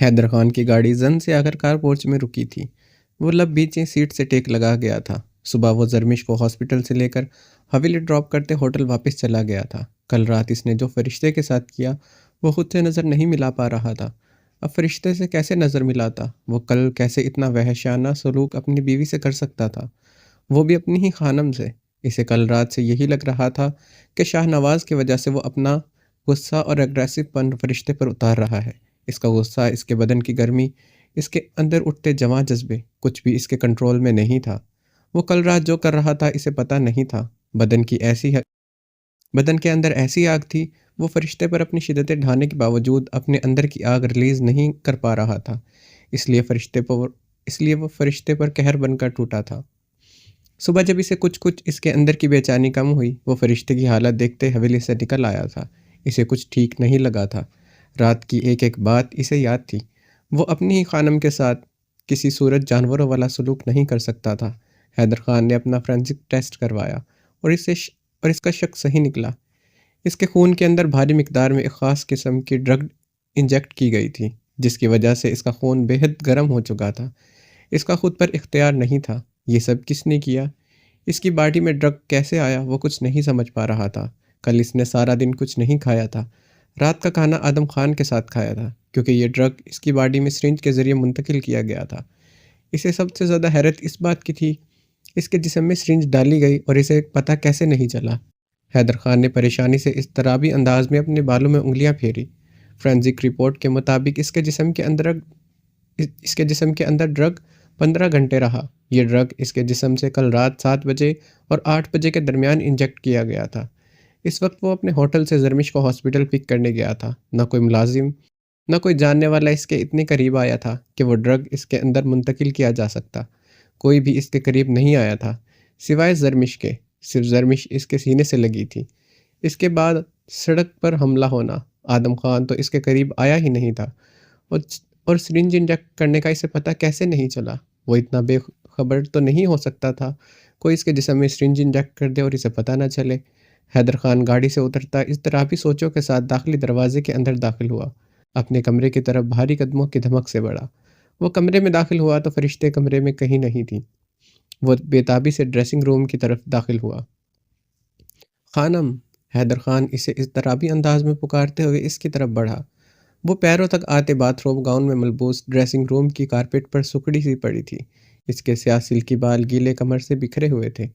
حیدر خان کی گاڑی زن سے آ کر کار پورچ میں رکی تھی۔ وہ لب بیچیں سیٹ سے ٹیک لگا گیا تھا۔ صبح وہ زرمش کو ہاسپٹل سے لے کر حویلی ڈراپ کرتے ہوٹل واپس چلا گیا تھا۔ کل رات اس نے جو فرشتے کے ساتھ کیا وہ خود سے نظر نہیں ملا پا رہا تھا۔ اب فرشتے سے کیسے نظر ملاتا؟ وہ کل کیسے اتنا وحشیانہ سلوک اپنی بیوی سے کر سکتا تھا، وہ بھی اپنی ہی خانم سے؟ اسے کل رات سے یہی لگ رہا تھا کہ شاہ نواز کی وجہ سے وہ اپنا غصہ اور اگریسو پن فرشتے پر اتار رہا ہے۔ اس کا غصہ، اس کے بدن کی گرمی، اس کے اندر اٹھتے جواں جذبے، کچھ بھی اس کے کنٹرول میں نہیں تھا۔ وہ کل رات جو کر رہا تھا اسے پتہ نہیں تھا۔ بدن کے اندر ایسی آگ تھی، وہ فرشتے پر اپنی شدتیں ڈھانے کے باوجود اپنے اندر کی آگ ریلیز نہیں کر پا رہا تھا، اس لیے وہ فرشتے پر قہر بن کر ٹوٹا تھا۔ صبح جب اسے کچھ اس کے اندر کی بے چینی کم ہوئی، وہ فرشتے کی حالت دیکھتے حویلی سے نکل آیا تھا۔ اسے کچھ ٹھیک نہیں لگا تھا۔ رات کی ایک ایک بات اسے یاد تھی۔ وہ اپنی ہی خانم کے ساتھ کسی صورت جانوروں والا سلوک نہیں کر سکتا تھا۔ حیدر خان نے اپنا فرینسک ٹیسٹ کروایا اور اس کا شک صحیح نکلا۔ اس کے خون کے اندر بھاری مقدار میں ایک خاص قسم کی ڈرگ انجیکٹ کی گئی تھی، جس کی وجہ سے اس کا خون بے حد گرم ہو چکا تھا۔ اس کا خود پر اختیار نہیں تھا۔ یہ سب کس نے کیا؟ اس کی باڈی میں ڈرگ کیسے آیا؟ وہ کچھ نہیں سمجھ پا رہا تھا۔ کل اس نے سارا دن کچھ نہیں کھایا تھا۔ رات کا کھانا آدم خان کے ساتھ کھایا تھا، کیونکہ یہ ڈرگ اس کی باڈی میں سرنج کے ذریعے منتقل کیا گیا تھا۔ اسے سب سے زیادہ حیرت اس بات کی تھی، اس کے جسم میں سرنج ڈالی گئی اور اسے پتہ کیسے نہیں چلا؟ حیدر خان نے پریشانی سے اضطرابی انداز میں اپنے بالوں میں انگلیاں پھیری۔ فرینسک رپورٹ کے مطابق اس کے جسم کے اندر ڈرگ 15 گھنٹے رہا۔ یہ ڈرگ اس کے جسم سے کل رات 7 بجے اور 8 بجے کے درمیان انجیکٹ کیا گیا تھا۔ اس وقت وہ اپنے ہوٹل سے زرمش کو ہاسپٹل پک کرنے گیا تھا۔ نہ کوئی ملازم، نہ کوئی جاننے والا اس کے اتنے قریب آیا تھا کہ وہ ڈرگ اس کے اندر منتقل کیا جا سکتا۔ کوئی بھی اس کے قریب نہیں آیا تھا سوائے زرمش کے۔ صرف زرمش اس کے سینے سے لگی تھی۔ اس کے بعد سڑک پر حملہ ہونا، آدم خان تو اس کے قریب آیا ہی نہیں تھا، اور سرنج انجیکٹ کرنے کا اسے پتہ کیسے نہیں چلا؟ وہ اتنا بے خبر تو نہیں ہو سکتا تھا کوئی اس کے جسم میں سرنج انجیکٹ کر دے اور اسے پتہ نہ چلے۔ حیدر خان گاڑی سے اترتا اضطرابی سوچوں کے ساتھ داخلی دروازے کے اندر داخل ہوا۔ اپنے کمرے کی طرف بھاری قدموں کی دھمک سے بڑھا۔ وہ کمرے میں داخل ہوا تو فرشتے کمرے میں کہیں نہیں تھی۔ وہ بے تابی سے ڈریسنگ روم کی طرف داخل ہوا۔ خانم! حیدر خان اسے اضطرابی انداز میں پکارتے ہوئے اس کی طرف بڑھا۔ وہ پیروں تک آتے باتھ روم گاؤن میں ملبوس ڈریسنگ روم کی کارپیٹ پر سکڑی سی پڑی تھی۔ اس کے سیاہ سلکی بال گیلے کمر سے بکھرے ہوئے تھے۔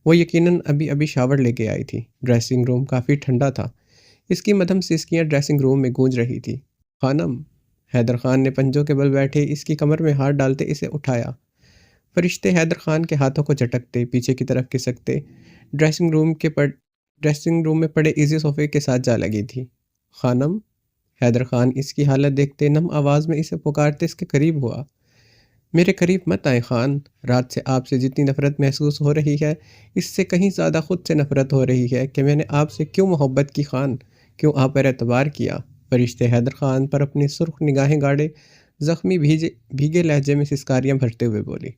وہ یقیناً ابھی شاور لے کے آئی تھی۔ ڈریسنگ روم کافی ٹھنڈا تھا۔ اس کی مدھم سسکیاں ڈریسنگ روم میں گونج رہی تھی۔ خانم! حیدر خان نے پنجوں کے بل بیٹھے اس کی کمر میں ہاتھ ڈالتے اسے اٹھایا۔ فرشتے حیدر خان کے ہاتھوں کو جھٹکتے، پیچھے کی طرف کھسکتے ڈریسنگ روم میں پڑے ایزی صوفے کے ساتھ جا لگی تھی۔ خانم! حیدر خان اس کی حالت دیکھتے نم آواز میں اسے پکارتے اس کے قریب ہوا۔ میرے قریب مت آئیں خان! رات سے آپ سے جتنی نفرت محسوس ہو رہی ہے، اس سے کہیں زیادہ خود سے نفرت ہو رہی ہے کہ میں نے آپ سے کیوں محبت کی خان، کیوں آپ پر اعتبار کیا؟ فرشتے حیدر خان پر اپنی سرخ نگاہیں گاڑے زخمی بھیگے لہجے میں سسکاریاں بھرتے ہوئے بولی۔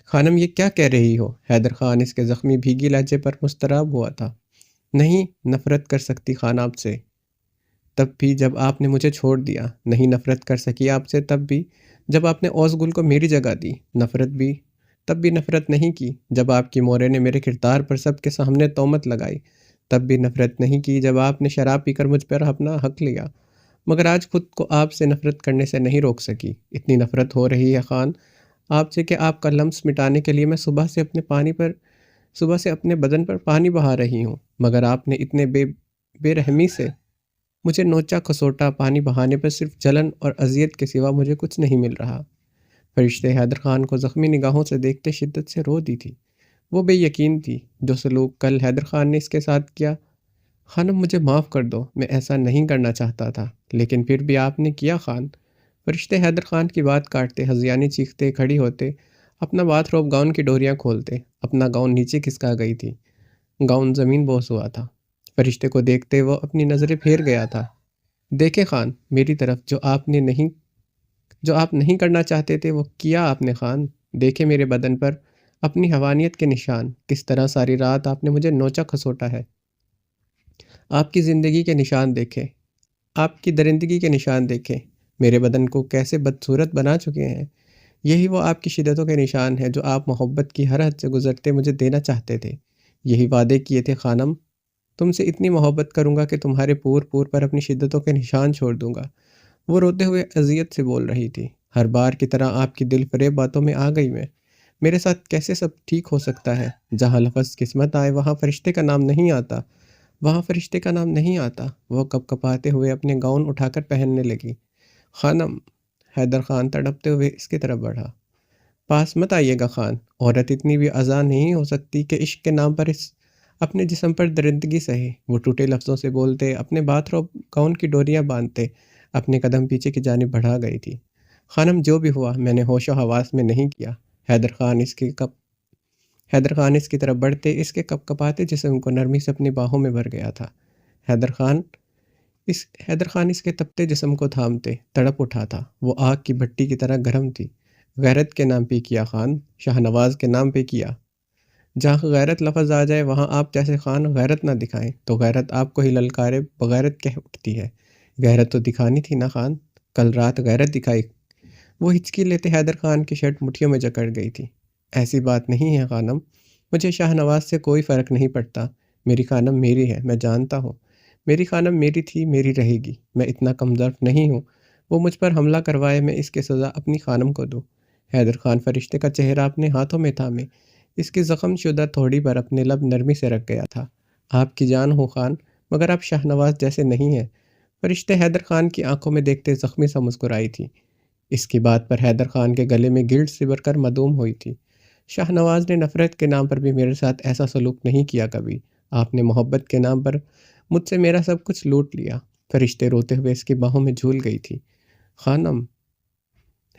خانم یہ کیا کہہ رہی ہو؟ حیدر خان اس کے زخمی بھیگی لہجے پر مضطرب ہوا تھا۔ نہیں نفرت کر سکتی خان آپ سے، تب بھی جب آپ نے مجھے چھوڑ دیا۔ نہیں نفرت کر سکی آپ سے تب بھی جب آپ نے اوس گل کو میری جگہ دی۔ تب بھی نفرت نہیں کی جب آپ کی مورے نے میرے کردار پر سب کے سامنے تہمت لگائی۔ تب بھی نفرت نہیں کی جب آپ نے شراب پی کر مجھ پر اپنا حق لیا۔ مگر آج خود کو آپ سے نفرت کرنے سے نہیں روک سکی۔ اتنی نفرت ہو رہی ہے خان آپ سے کہ آپ کا لمس مٹانے کے لیے میں صبح سے اپنے بدن پر پانی بہا رہی ہوں، مگر آپ نے اتنے بے رحمی سے مجھے نوچا کھسوٹا۔ پانی بہانے پر صرف جلن اور اذیت کے سوا مجھے کچھ نہیں مل رہا۔ فرشتے حیدر خان کو زخمی نگاہوں سے دیکھتے شدت سے رو دی تھی۔ وہ بے یقین تھی جو سلوک کل حیدر خان نے اس کے ساتھ کیا۔ خانم مجھے معاف کر دو، میں ایسا نہیں کرنا چاہتا تھا، لیکن پھر بھی آپ نے کیا خان۔ فرشتے حیدر خان کی بات کاٹتے ہذیانی چیختے کھڑی ہوتے، اپنا باتھ روب گاؤن کی ڈوریاں کھولتے۔ اپنا گاؤن نیچے کھسکا گئی تھی، گاؤن زمین بوس ہوا تھا۔ فرشتے کو دیکھتے وہ اپنی نظریں پھیر گیا تھا۔ دیکھیں خان میری طرف، جو آپ نہیں کرنا چاہتے تھے وہ کیا آپ نے خان۔ دیکھیں میرے بدن پر اپنی حیوانیت کے نشان، کس طرح ساری رات آپ نے مجھے نوچا کھسوٹا ہے۔ آپ کی زندگی کے نشان دیکھیں، آپ کی درندگی کے نشان دیکھیں۔ میرے بدن کو کیسے بدصورت بنا چکے ہیں۔ یہی وہ آپ کی شدتوں کے نشان ہیں جو آپ محبت کی ہر حد سے گزرتے مجھے دینا چاہتے تھے۔ یہی وعدے کیے تھے خانم، تم سے اتنی محبت کروں گا کہ تمہارے پور پور پر اپنی شدتوں کے نشان چھوڑ دوں گا۔ وہ روتے ہوئے اذیت سے بول رہی تھی۔ ہر بار کی طرح آپ کی دل فریب باتوں میں آ گئی میں۔ میرے ساتھ کیسے سب ٹھیک ہو سکتا ہے؟ جہاں لفظ قسمت آئے وہاں فرشتے کا نام نہیں آتا، وہاں فرشتے کا نام نہیں آتا۔ وہ کپ کپاتے ہوئے اپنے گاؤن اٹھا کر پہننے لگی۔ خانم، حیدر خان تڑپتے ہوئے اس کی طرف بڑھا۔ پاس مت آئیے گا خان، عورت اتنی بھی اذا نہیں ہو سکتی کہ عشق کے نام پر اپنے جسم پر درندگی سہے۔ وہ ٹوٹے لفظوں سے بولتے، اپنے باتھ روب گاؤن کی ڈوریاں باندھتے اپنے قدم پیچھے کی جانب بڑھا گئی تھی۔ خانم، جو بھی ہوا میں نے ہوش و حواس میں نہیں کیا۔ حیدر خان اس کی طرف بڑھتے اس کے کپ کپاتے جسم کو نرمی سے اپنی باہوں میں بھر گیا تھا۔ حیدر خان اس کے تپتے جسم کو تھامتے تڑپ اٹھا تھا۔ وہ آگ کی بھٹی کی طرح گرم تھی۔ غیرت کے نام پہ کیا خان، شاہ نواز کے نام پہ کیا۔ جہاں غیرت لفظ آ جائے وہاں آپ جیسے خان غیرت نہ دکھائیں تو غیرت آپ کو ہی للکارے بغیرت کہہ اٹھتی ہے۔ غیرت تو دکھانی تھی نا خان، کل رات غیرت دکھائی۔ وہ ہچکی لیتے حیدر خان کی شرٹ مٹھیوں میں جکڑ گئی تھی۔ ایسی بات نہیں ہے خانم، مجھے شاہ نواز سے کوئی فرق نہیں پڑتا۔ میری خانم میری ہے، میں جانتا ہوں۔ میری خانم میری تھی، میری رہے گی۔ میں اتنا کم ظرف نہیں ہوں وہ مجھ پر حملہ کروائے میں اس کی سزا اپنی خانم کو دوں۔ حیدر خان فرشتے کا چہرہ اپنے ہاتھوں میں تھامے اس کی زخم شدہ تھوڑی پر اپنے لب نرمی سے رکھ گیا تھا۔ آپ کی جان ہو خان، مگر آپ شاہ نواز جیسے نہیں ہیں۔ فرشتے حیدر خان کی آنکھوں میں دیکھتے زخمی سا مسکرائی تھی۔ اس کی بات پر حیدر خان کے گلے میں گلٹ سبر کر معدوم ہوئی تھی۔ شاہ نواز نے نفرت کے نام پر بھی میرے ساتھ ایسا سلوک نہیں کیا کبھی۔ آپ نے محبت کے نام پر مجھ سے میرا سب کچھ لوٹ لیا۔ فرشتے روتے ہوئے اس کی باہوں میں جھول گئی تھی۔ خانم،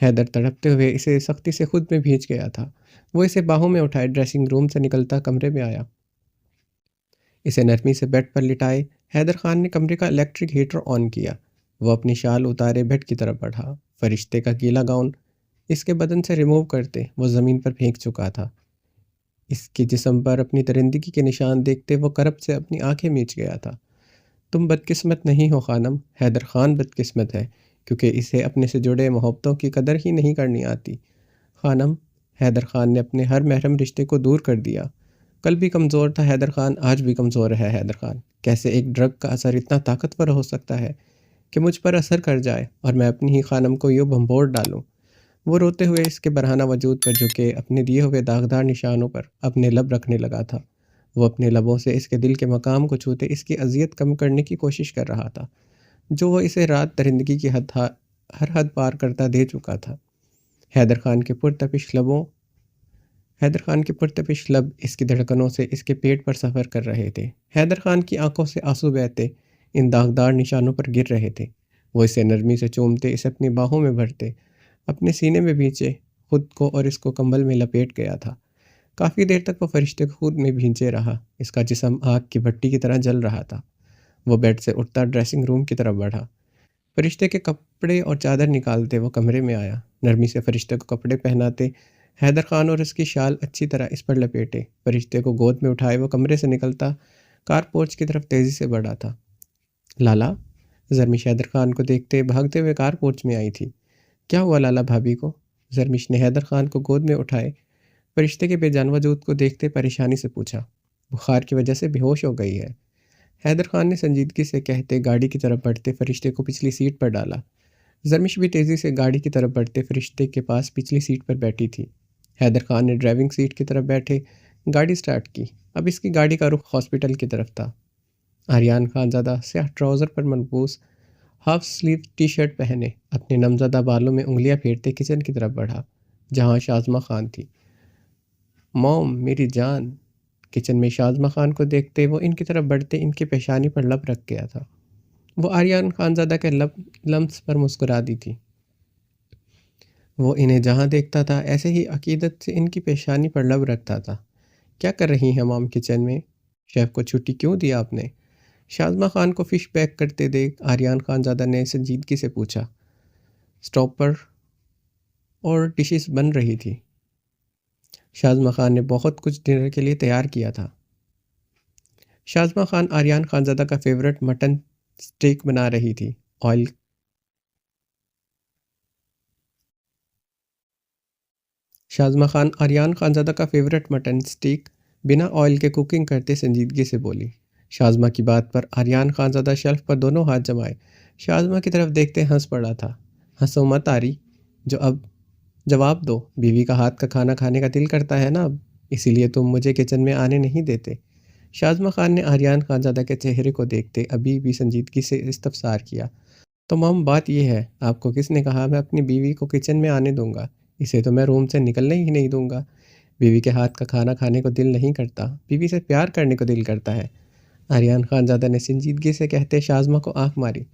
حیدر تڑپتے ہوئے اسے سختی سے خود میں بھیج گیا تھا۔ وہ اسے باہوں میں اٹھائے ڈریسنگ روم سے نکلتا کمرے میں آیا۔ اسے نرمی سے بیڈ پر لٹائے حیدر خان نے کمرے کا الیکٹرک ہیٹر آن کیا۔ وہ اپنی شال اتارے بیڈ کی طرف بڑھا۔ فرشتے کا گیلا گاؤن اس کے بدن سے ریموو کرتے وہ زمین پر پھینک چکا تھا۔ اس کے جسم پر اپنی درندگی کے نشان دیکھتے وہ کرب سے اپنی آنکھیں میچ گیا تھا۔ تم بدقسمت نہیں ہو خانم، حیدر خان بدقسمت ہے کیونکہ اسے اپنے سے جڑے محبتوں کی قدر ہی نہیں کرنی آتی۔ خانم، حیدر خان نے اپنے ہر محرم رشتے کو دور کر دیا۔ کل بھی کمزور تھا حیدر خان، آج بھی کمزور ہے حیدر خان۔ کیسے ایک ڈرگ کا اثر اتنا طاقتور ہو سکتا ہے کہ مجھ پر اثر کر جائے اور میں اپنی ہی خانم کو یوں بھنبوڑ ڈالوں؟ وہ روتے ہوئے اس کے برہنہ وجود پر جھکے اپنے دیے ہوئے داغدار نشانوں پر اپنے لب رکھنے لگا تھا۔ وہ اپنے لبوں سے اس کے دل کے مقام کو چھوتے اس کی اذیت کم کرنے کی کوشش کر رہا تھا جو وہ اسے رات درندگی کی ہر حد پار کرتا دے چکا تھا۔ حیدر خان کے پرتپش لب اس کی دھڑکنوں سے اس کے پیٹ پر سفر کر رہے تھے۔ حیدر خان کی آنکھوں سے آنسو بہتے ان داغدار نشانوں پر گر رہے تھے۔ وہ اسے نرمی سے چومتے اسے اپنی باہوں میں بھرتے اپنے سینے میں بھینچے خود کو اور اس کو کمبل میں لپیٹ گیا تھا۔ کافی دیر تک وہ فرشتے کو خود میں بھینچے رہا۔ اس کا جسم آگ کی بھٹی کی طرح جل رہا تھا۔ وہ بیڈ سے اٹھتا ڈریسنگ روم کی طرف بڑھا۔ فرشتے کے کپڑے اور چادر نکالتے وہ کمرے میں آیا۔ نرمی سے فرشتے کو کپڑے پہناتے حیدر خان اور اس کی شال اچھی طرح اس پر لپیٹے فرشتے کو گود میں اٹھائے وہ کمرے سے نکلتا کار پورچ کی طرف تیزی سے بڑھا تھا۔ لالا، زرمش حیدر خان کو دیکھتے بھاگتے ہوئے کار پورچ میں آئی تھی۔ کیا ہوا لالا بھابھی کو؟ زرمش نے حیدر خان کو گود میں اٹھائے فرشتے کے بے جان وجود کو دیکھتے پریشانی سے پوچھا۔ بخار کی وجہ سے بے ہوش ہو گئی ہے، حیدر خان نے سنجیدگی سے کہتے گاڑی کی طرف بڑھتے فرشتے کو پچھلی سیٹ پر ڈالا۔ زرمش بھی تیزی سے گاڑی کی طرف بڑھتے فرشتے کے پاس پچھلی سیٹ پر بیٹھی تھی۔ حیدر خان نے ڈرائیونگ سیٹ کی طرف بیٹھے گاڑی سٹارٹ کی۔ اب اس کی گاڑی کا رخ ہاسپٹل کی طرف تھا۔ آریان خان زادہ سیاہ ٹراؤزر پر منبوس ہاف سلیو ٹی شرٹ پہنے اپنے نمزدہ بالوں میں انگلیاں پھیرتے کچن کی طرف بڑھا جہاں شازمہ خان تھی۔ موم، میری جان۔ کچن میں شازمہ خان کو دیکھتے وہ ان کی طرف بڑھتے ان کی پیشانی پر لب رکھ گیا تھا۔ وہ آریان خان زادہ کے لمس پر مسکرا دی تھی۔ وہ انہیں جہاں دیکھتا تھا ایسے ہی عقیدت سے ان کی پیشانی پر لب رکھتا تھا۔ کیا کر رہی ہیں موم کچن میں؟ شیف کو چھٹی کیوں دی آپ نے؟ شازمہ خان کو فش پیک کرتے دیکھ آریان خان زادہ نے سنجیدگی سے پوچھا۔ اسٹوو پر اور ڈشز بن رہی تھی۔ شازمہ خان نے بہت کچھ ڈنر کے لیے تیار کیا تھا۔ شازمہ خان آریان خان زادہ کا فیورٹ مٹن سٹیک بنا رہی تھی۔ شازمہ خان آریان خانزادہ کا فیورٹ مٹن سٹیک بنا آئل کے کوکنگ کرتے سنجیدگی سے بولی۔ شازمہ کی بات پر آریان خانزادہ شیلف پر دونوں ہاتھ جمائے شازمہ کی طرف دیکھتے ہنس پڑا تھا۔ ہنسو مت آری، جو اب جواب دو، بیوی کا ہاتھ کا کھانا کھانے کا دل کرتا ہے نا اب، اسی لیے تم مجھے کچن میں آنے نہیں دیتے۔ شازمہ خان نے آریان خانزادہ کے چہرے کو دیکھتے ابھی بھی سنجیدگی سے استفسار کیا، تو مام بات یہ ہے، آپ کو کس نے کہا میں اپنی بیوی کو کچن میں آنے دوں گا؟ اسے تو میں روم سے نکلنے ہی نہیں دوں گا۔ بیوی کے ہاتھ کا کھانا کھانے کو دل نہیں کرتا، بیوی سے پیار کرنے کو دل کرتا ہے، آریان خانزادہ نے سنجیدگی سے کہتے شازمہ کو آنکھ ماری۔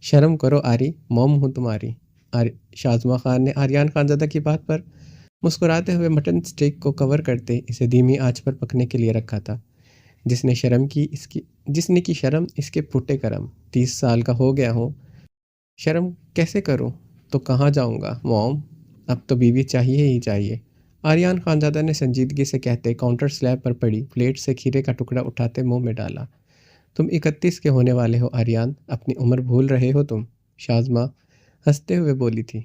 شرم کرو آری، موم ہوں تمہاری۔ شازمہ خان نے آریان خانزادہ کی بات پر مسکراتے ہوئے مٹن سٹیک کو کور کرتے اسے دھیمی آنچ پر پکنے کے لیے رکھا تھا۔ جس نے کی شرم اس کے پھٹے کرم، 30 سال کا ہو گیا ہوں، شرم کیسے کروں؟ تو کہاں جاؤں گا موم، اب تو بیوی چاہیے ہی چاہیے، آریان خانزادہ نے سنجیدگی سے کہتے کاؤنٹر سلیب پر پڑی پلیٹ سے کھیرے کا ٹکڑا اٹھاتے منہ میں ڈالا۔ تم 31 کے ہونے والے ہو آریان، اپنی عمر بھول رہے ہو تم، شازمہ ہنستے ہوئے بولی تھی۔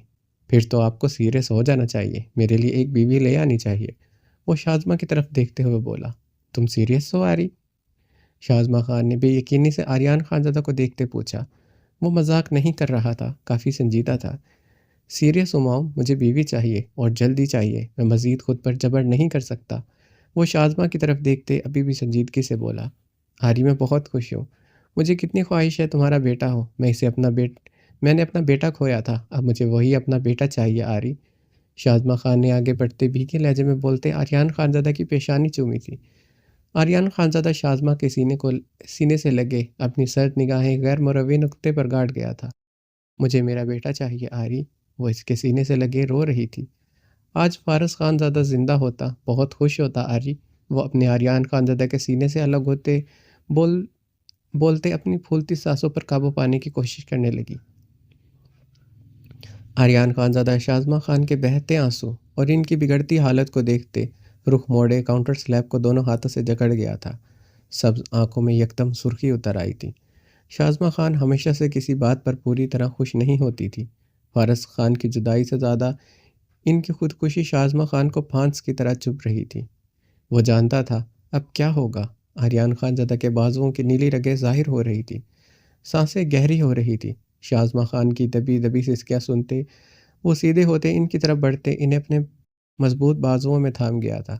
پھر تو آپ کو سیریس ہو جانا چاہیے، میرے لیے ایک بیوی لے آنی چاہیے، وہ شازمہ کی طرف دیکھتے ہوئے بولا۔ تم سیریس ہو آری؟ شازمہ خان نے بے یقینی سے آریان خانزادہ کو دیکھتے پوچھا۔ وہ مذاق نہیں کر رہا تھا، کافی سنجیدہ تھا۔ سیریس ہو مام، مجھے بیوی چاہیے اور جلدی چاہیے، میں مزید خود پر جبر نہیں کر سکتا، وہ شازمہ کی طرف دیکھتے ابھی بھی سنجیدگی سے بولا۔ آری میں بہت خوش ہوں، مجھے کتنی خواہش ہے تمہارا بیٹا ہو، میں نے اپنا بیٹا کھویا تھا، اب مجھے وہی اپنا بیٹا چاہیے آری۔ شازمہ خان نے آگے بڑھتے بھیگے لہجے میں بولتے آریان خانزادہ کی پیشانی چومی تھی۔ آریان خانزادہ شازمہ کے سینے سے لگے اپنی سرد نگاہیں غیر مروی نقطے پر گاڑ گیا تھا۔ مجھے میرا بیٹا چاہیے آری، وہ اس کے سینے سے لگے رو رہی تھی۔ آج فارس خانزادہ زندہ ہوتا، بہت خوش ہوتا آری، وہ اپنے آریان خانزادہ کے سینے سے الگ ہوتے بولتے اپنی پھولتی سانسوں پر قابو پانے کی کوشش کرنے لگی۔ آریان خانزادہ شازمہ خان کے بہتے آنسو اور ان کی بگڑتی حالت کو دیکھتے رخ موڑے کاؤنٹر سلیب کو دونوں ہاتھوں سے جکڑ گیا تھا۔ سبز آنکھوں میں یکدم سرخی اتر آئی تھی۔ شازمہ خان ہمیشہ سے کسی بات پر پوری طرح خوش نہیں ہوتی تھی۔ فارس خان کی جدائی سے زیادہ ان کی خودکشی شازمہ خان کو پھانس کی طرح چبھ رہی تھی۔ وہ جانتا تھا اب کیا ہوگا۔ آریان خانزادہ کے بازوؤں کی نیلی رگیں ظاہر ہو رہی تھی، سانسیں گہری ہو رہی تھی۔ شازمہ خان کی دبی دبی سسکیاں سنتے وہ سیدھے ہوتے ان کی طرف بڑھتے انہیں اپنے مضبوط بازوؤں میں تھام گیا تھا۔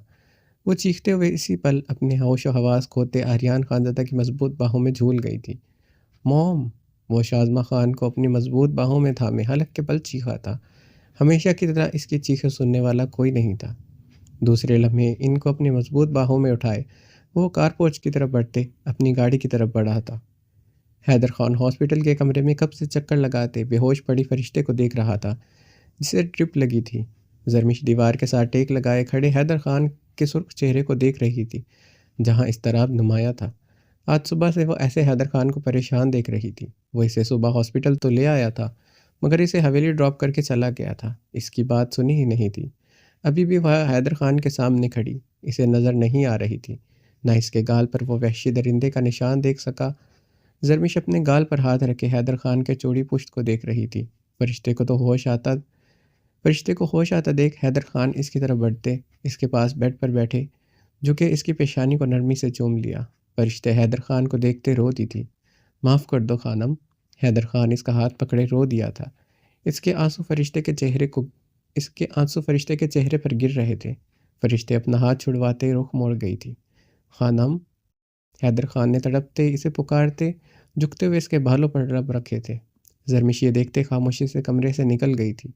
وہ چیختے ہوئے اسی پل اپنے ہوش و حواس کھوتے آریان خانزادہ کی مضبوط باہوں میں جھول گئی تھی۔ موم، وہ شازمہ خان کو اپنی مضبوط باہوں میں تھامے حلق کے بل چیخا تھا۔ ہمیشہ کی طرح اس کی چیخیں سننے والا کوئی نہیں تھا۔ دوسرے لمحے ان کو اپنی مضبوط باہوں میں اٹھائے وہ کار پورچ کی طرف بڑھتے اپنی گاڑی کی طرف بڑھا تھا۔ حیدر خان ہاسپٹل کے کمرے میں کب سے چکر لگاتے بے ہوش پڑی فرشتے کو دیکھ رہا تھا جسے ڈرپ لگی تھی۔ زرمش دیوار کے ساتھ ٹیک لگائے کھڑے حیدر خان کے سرخ چہرے کو دیکھ رہی تھی جہاں اضطراب نمایاں تھا۔ آج صبح سے وہ ایسے حیدر خان کو پریشان دیکھ رہی تھی۔ وہ اسے صبح ہاسپٹل تو لے آیا تھا مگر اسے حویلی ڈراپ کر کے چلا گیا تھا، اس کی بات سنی ہی نہیں تھی۔ ابھی بھی وہ حیدر خان کے سامنے کھڑی اسے نظر نہیں آ رہی تھی، نہ اس کے گال پر وہ وحشی درندے کا نشان دیکھ سکا۔ زرمش اپنے گال پر ہاتھ رکھے حیدر خان کے چوڑی پشت کو دیکھ رہی تھی۔ فرشتے کو ہوش آتا دیکھ حیدر خان اس کی طرف بڑھتے اس کے پاس بیڈ پر بیٹھے جو کہ اس کی پیشانی کو نرمی سے چوم لیا۔ فرشتے حیدر خان کو دیکھتے روتی تھی۔ معاف کر دو خانم، حیدر خان اس کا ہاتھ پکڑے رو دیا تھا۔ اس کے آنسو فرشتے کے چہرے پر گر رہے تھے۔ فرشتے اپنا ہاتھ چھڑواتے رخ موڑ گئی تھی۔ خانم، حیدر خان نے تڑپتے اسے پکارتے جھکتے ہوئے اس کے بالوں پر رب رکھے تھے۔ زرمش یہ دیکھتے خاموشی سے کمرے سے نکل گئی تھی۔